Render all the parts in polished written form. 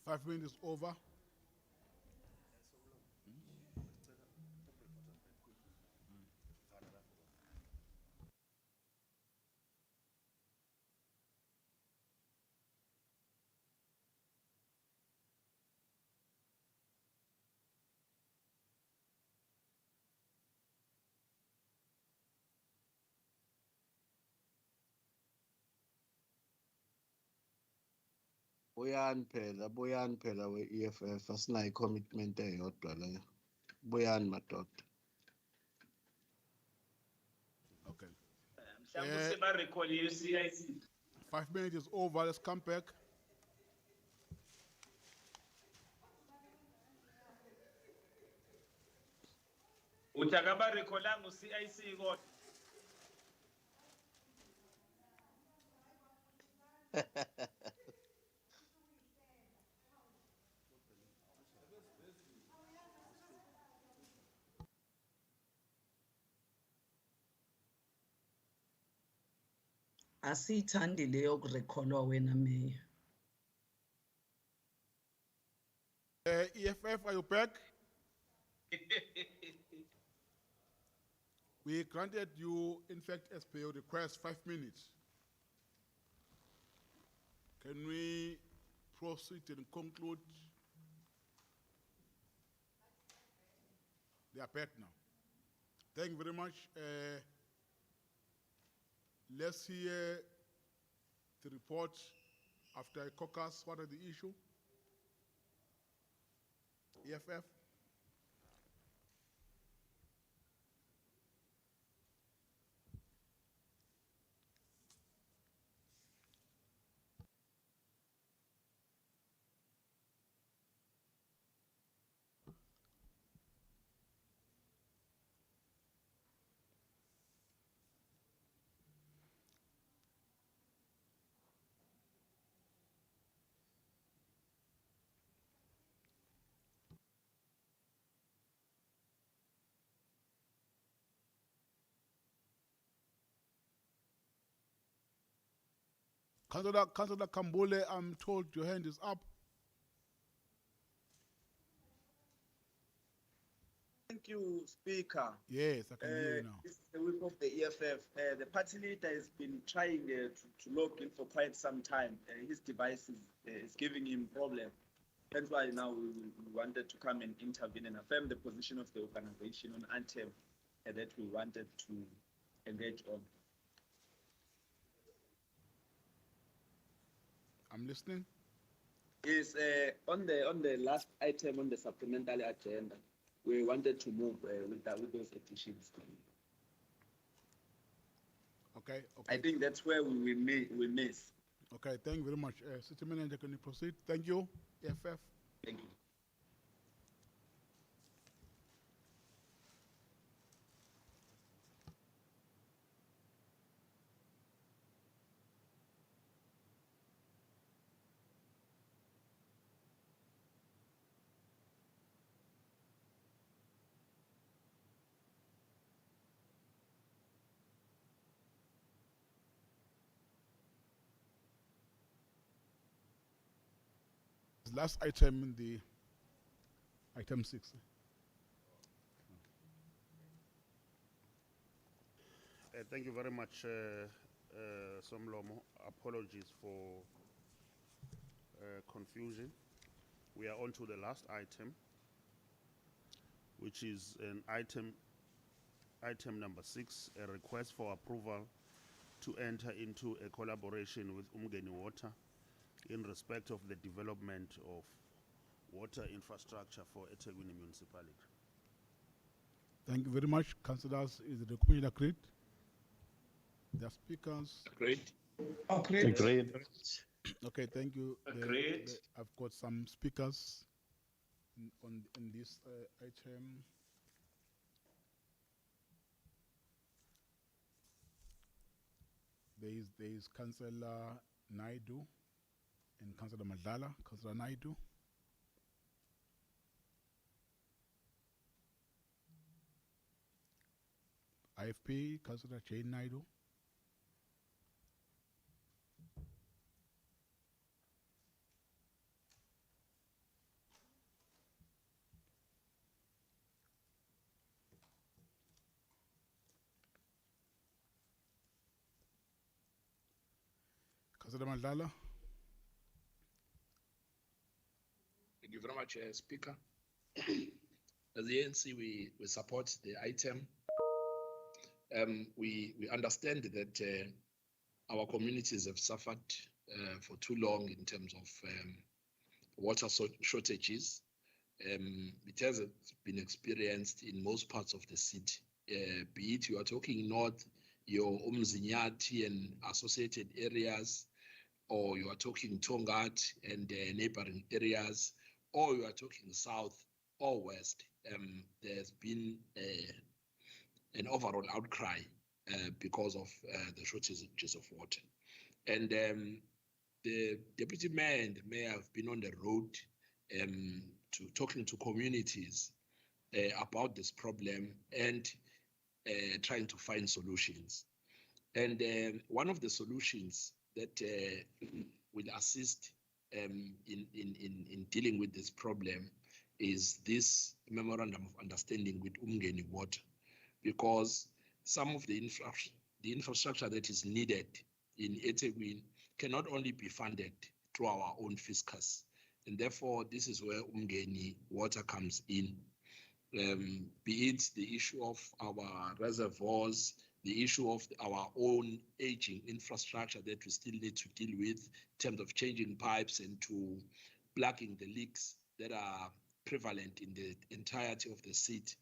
5 minutes over. Buyani phela we-EFF asinayo i-commitment eyodwa leyo. Buyani madoda. Okay. mhlawumbe recall CIC. 5 minutes is over. Let's come back. Utakaba recall CIC kodwa. Asiyithandi leyo kurekholwa wena Mayor. EFF, are you back? We granted you, in fact, as per your request, 5 minutes. Can we proceed and conclude? They are back now. Thank you very much. Let's hear the report after a caucus. What are the issue? EFF? Councillor Kambule, I'm told your hand is up. Thank you, Speaker. Yes, I can hear you now. This is the whip of the EFF. The party leader has been trying to log in for quite some time. His device is giving him problem. That's why now we wanted to come and intervene and affirm the position of the organization on item that we wanted to engage on. I'm listening. Is on the last item on the supplementary agenda, we wanted to move with those additions. Okay. I think that's where we miss. Okay, thank you very much. City Manager, can you proceed? Thank you, EFF. Thank you. Last item in the item 6. Thank you very much, Somlomo. Apologies for confusion. We are on to the last item, which is an item number 6, a request for approval to enter into a collaboration with Umgeni Water in respect of the development of water infrastructure for eThekwini municipality. Thank you very much, councillors. Is the document agreed? The speakers. Agreed. Agreed. Okay, thank you. Agreed. I've got some speakers on this item. There is Councillor Naidu and Councillor Madlala. Councillor Naidu. IFP, Councillor Jane Naidu. Councillor Mandlala. Thank you very much, Speaker. As the ANC, we support the item. We understand that our communities have suffered for too long in terms of water shortages. It has been experienced in most parts of the city. Be it you are talking north, your Umzinyati and associated areas, or you are talking Tongat and neighboring areas, or you are talking south or west. There's been an overall outcry because of the shortages of water. And the deputy mayor and the mayor have been on the road to talking to communities about this problem and trying to find solutions. And one of the solutions that will assist in dealing with this problem is this memorandum of understanding with Umgeni Water, because some of the infrastructure that is needed in eThekwini cannot only be funded through our own fiscus, and therefore this is where Umgeni Water comes in. Be it the issue of our reservoirs, the issue of our own aging infrastructure that we still need to deal with in terms of changing pipes and to plugging the leaks that are prevalent in the entirety of the city.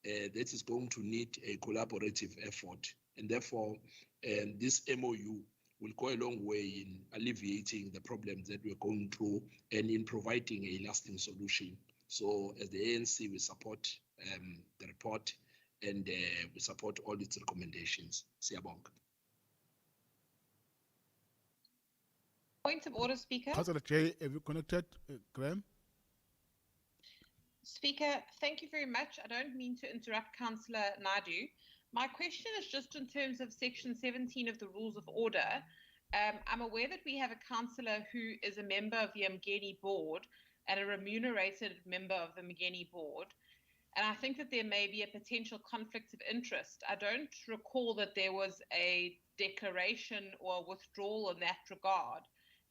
That is going to need a collaborative effort. And therefore, this MOU will go a long way in alleviating the problems that we're going through and in providing a lasting solution. So as the ANC, we support the report and we support all its recommendations. Siyabonga. Point of order, Speaker. Councillor J, have you connected, Graham? Speaker, thank you very much. I don't mean to interrupt Councillor Naidu. My question is just in terms of Section 17 of the Rules of Order. I'm aware that we have a councillor who is a member of the Mgeni board and a remunerated member of the Mgeni board. And I think that there may be a potential conflict of interest. I don't recall that there was a declaration or withdrawal in that regard.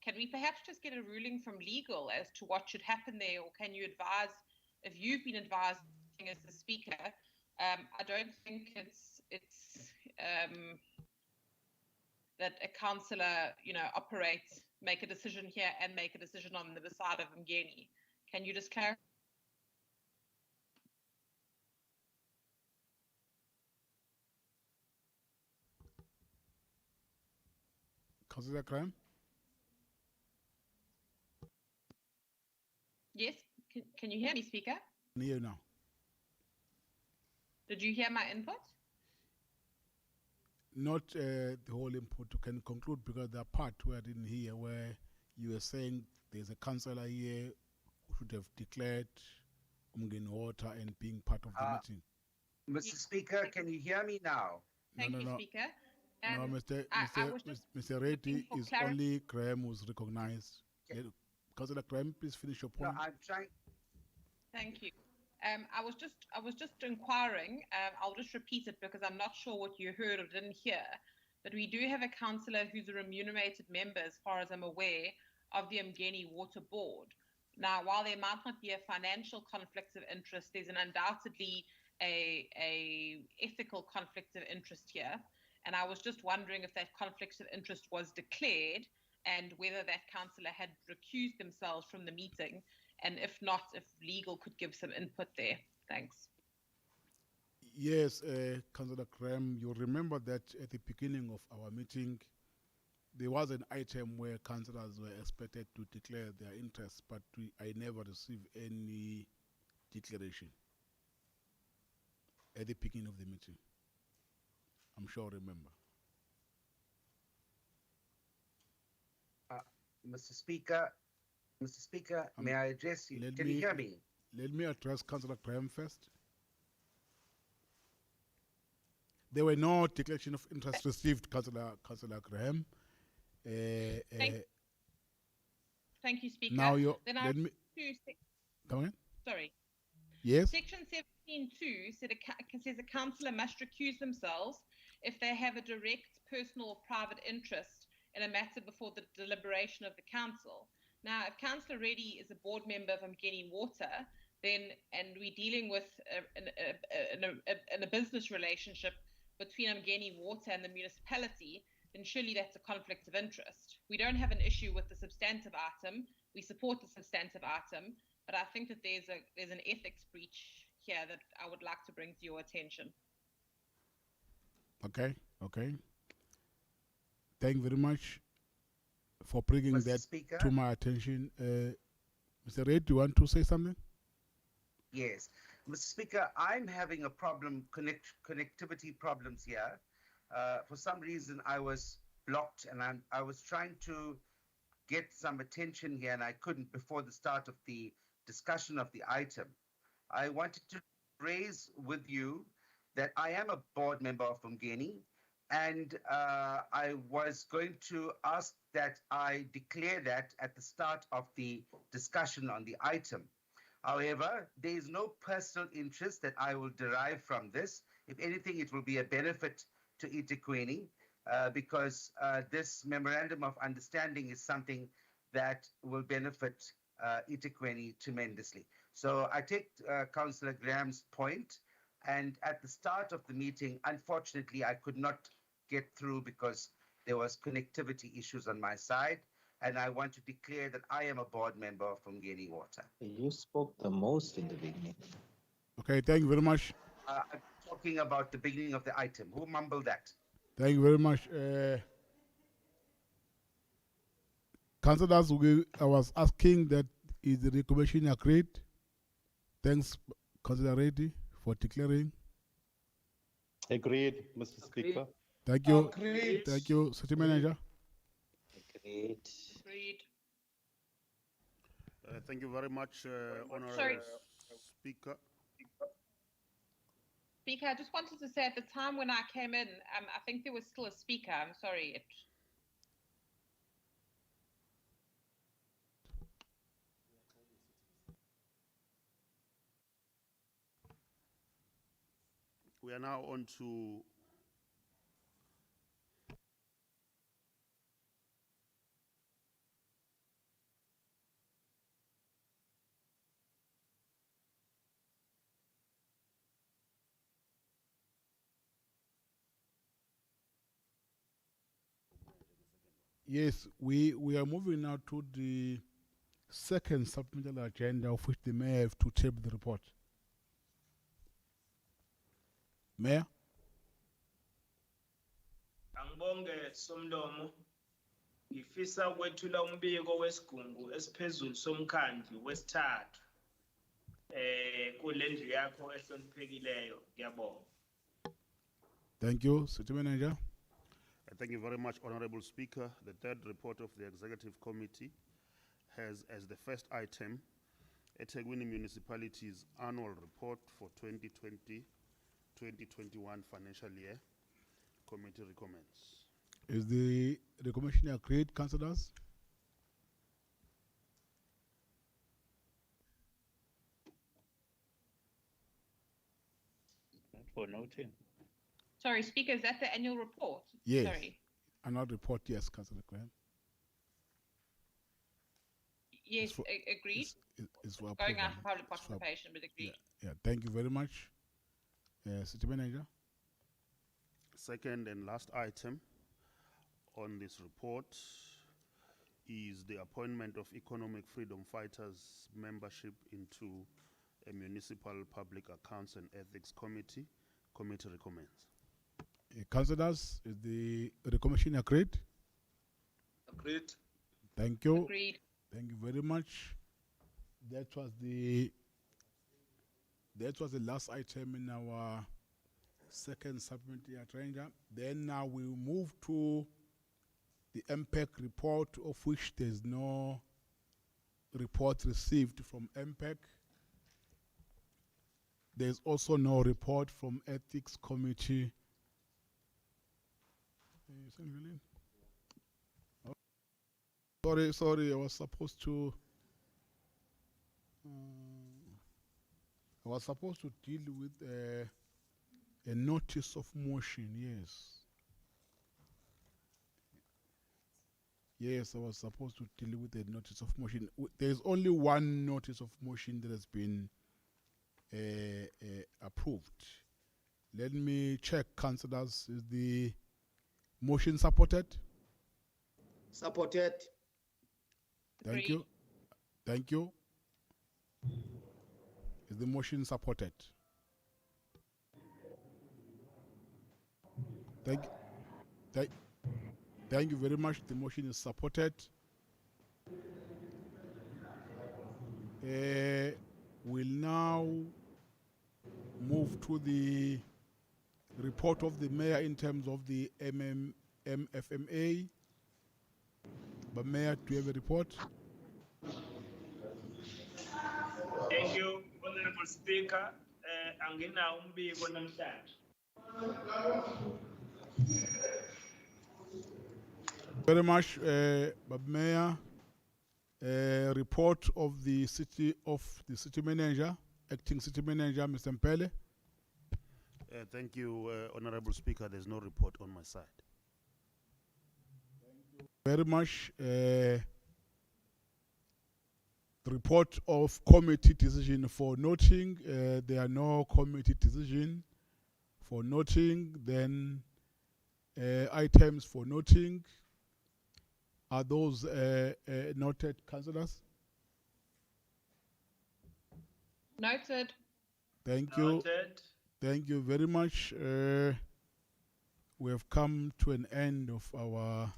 Can we perhaps just get a ruling from legal as to what should happen there, or can you advise, if you've been advised as the Speaker? I don't think it's that a councillor, operates, make a decision here and make a decision on the side of Mgeni. Can you just clarify? Councillor Graham? Yes, can you hear me, Speaker? I hear you now. Did you hear my input? Not the whole input. You can conclude, because there are part where I didn't hear, where you were saying there's a councillor here who should have declared Umgeni Water and being part of the meeting. Mr. Speaker, can you hear me now? Thank you, Speaker. No, Mr. Reddy is only Graham who's recognized. Okay. Councillor Graham, please finish your point. No, I'm trying. Thank you. I was just inquiring. I'll just repeat it because I'm not sure what you heard or didn't hear. But we do have a councillor who's a remunerated member, as far as I'm aware, of the Mgeni Water Board. Now, while there might not be a financial conflict of interest, there's undoubtedly a ethical conflict of interest here. And I was just wondering if that conflict of interest was declared and whether that councillor had recused themselves from the meeting. And if not, if legal could give some input there. Thanks. Yes, Councillor Graham, you remember that at the beginning of our meeting, there was an item where councillors were expected to declare their interest, but I never received any declaration at the beginning of the meeting. I'm sure I remember. Mr. Speaker, may I address you? Can you hear me? Let me address Councillor Graham first. There were no declaration of interest received, Councillor Graham. Thank you, Speaker. Now come on. Sorry. Yes. Section 17(2) says a councillor must recuse themselves if they have a direct personal or private interest in a matter before the deliberation of the council. Now, if Councillor Reddy is a board member of Mgeni Water, then, and we're dealing with a business relationship between Mgeni Water and the municipality, then surely that's a conflict of interest. We don't have an issue with the substantive item. We support the substantive item, but I think that there's an ethics breach here that I would like to bring to your attention. Okay. Thank you very much for bringing Mr. that Speaker? to my attention. Mr. Red, do you want to say something? Yes. Mr. Speaker, I'm having a problem, connectivity problems here. For some reason, I was blocked and I was trying to get some attention here and I couldn't before the start of the discussion of the item. I wanted to raise with you that I am a board member of Mgeni, and I was going to ask that I declare that at the start of the discussion on the item. However, there is no personal interest that I will derive from this. If anything, it will be a benefit to eziMbokodweni because this memorandum of understanding is something that will benefit eziMbokodweni tremendously. So I take Councillor Graham's point, and at the start of the meeting, unfortunately, I could not get through because there was connectivity issues on my side, and I want to declare that I am a board member of Mgeni Water. You spoke the most in the beginning. Okay, thank you very much. I'm talking about the beginning of the item. Who mumbled that? Thank you very much. Councillors, I was asking that is the recommendation agreed? Thanks, Councillor Reddy, for declaring. Agreed, Mr. Speaker. Thank you. Agreed. Thank you, City Manager. Agreed. Agreed. Thank you very much, Honourable Sorry. Speaker. Speaker, I just wanted to say at the time when I came in, I think there was still a speaker. I'm sorry. We are now on to Yes, we are moving now to the second supplemental agenda of which the mayor have to table the report. Mayor? Angibonge Somlomo. Ngifisa ukwethula umbiko wesigungu esiphezulu somkhandlu wesithathu kule ndlu yakho ehloniphekileyo. Ngiyabonga. Thank you, City Manager. thank you very much, Honorable Speaker. The third report of the Executive Committee has as the first item eThekwini Municipality's annual report for 2020-2021 financial year. Committee recommends. Is the recommendation agreed, councillors? For noting. Sorry, Speaker, is that the annual report? Yes. Sorry. Annual report, yes, Councillor Graham. Yes, for- agreed. It's for Going approval. out for public It's for- participation, but agreed. Yeah, thank you very much. City Manager. Second and last item on this report is the appointment of Economic Freedom Fighters membership into a Municipal Public Accounts and Ethics Committee. Committee recommends. Councillors, is the recommendation agreed? Agreed. Thank you. Agreed. Thank you very much. That was the last item in our second supplementary agenda. Then now we move to the MPEC report, of which there's no report received from MPEC. There's also no report from Ethics Committee. Sorry, I was supposed to deal with a notice of motion, yes. Yes, I was supposed to deal with the notice of motion. There's only one notice of motion that has been approved. Let me check, councillors. Is the motion supported? Supported. Thank Agreed. you. Thank you. Is the motion supported? Thank you very much. The motion is supported. We'll now move to the report of the mayor in terms of the MFMA. But Mayor, do you have a report? Thank you, Honorable Speaker. Angina umbiko namhlanje. Very much, but Mayor. Report of the city manager, acting city manager, Mr. Mpele. Thank you, Honorable Speaker. There's no report on my side. Very much. The report of committee decision for noting. There are no committee decision for noting. Then items for noting. Are those noted, councillors? Noted. Thank you. Noted. Thank you very much. We have come to an end of our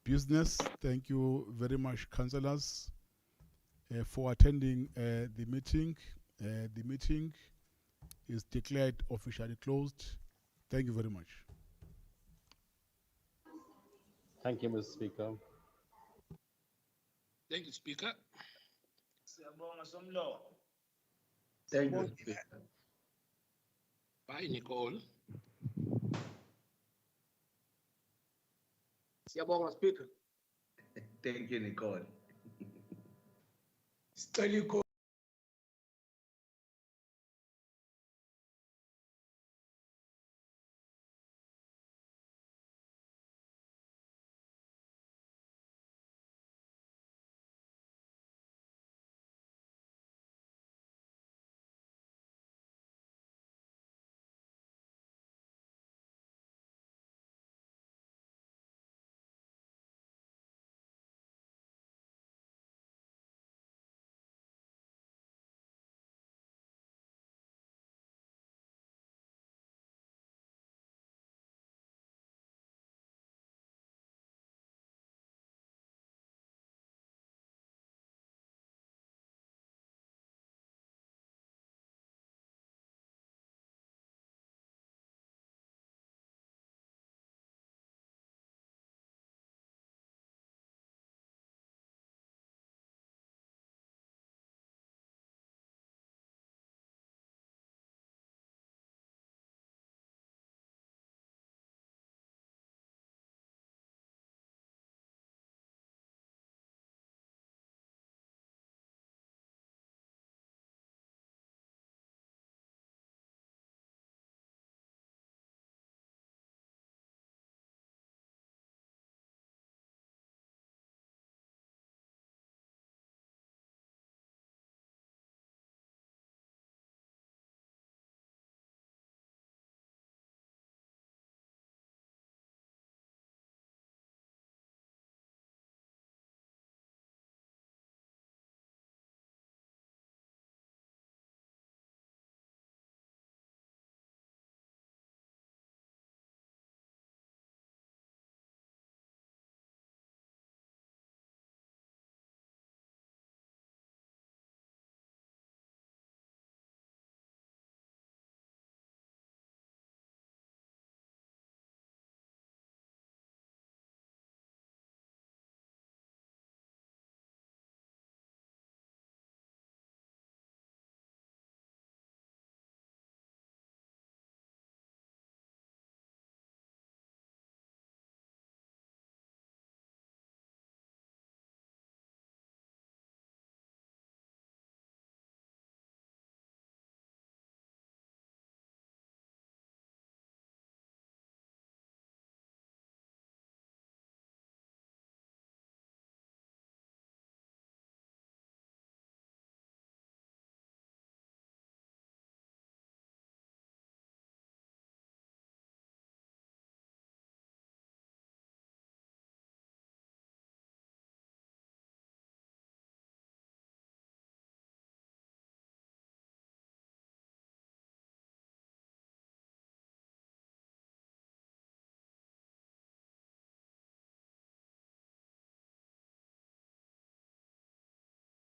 business. Thank you very much, councillors, for attending the meeting. The meeting is declared officially closed. Thank you very much. Thank you, Mr. Speaker. Thank you, Speaker. Siyabonga somlomo. Thank you, Speaker. Bye, Nicole. Siyabonga, Speaker. Thank you, Nicole. Sicela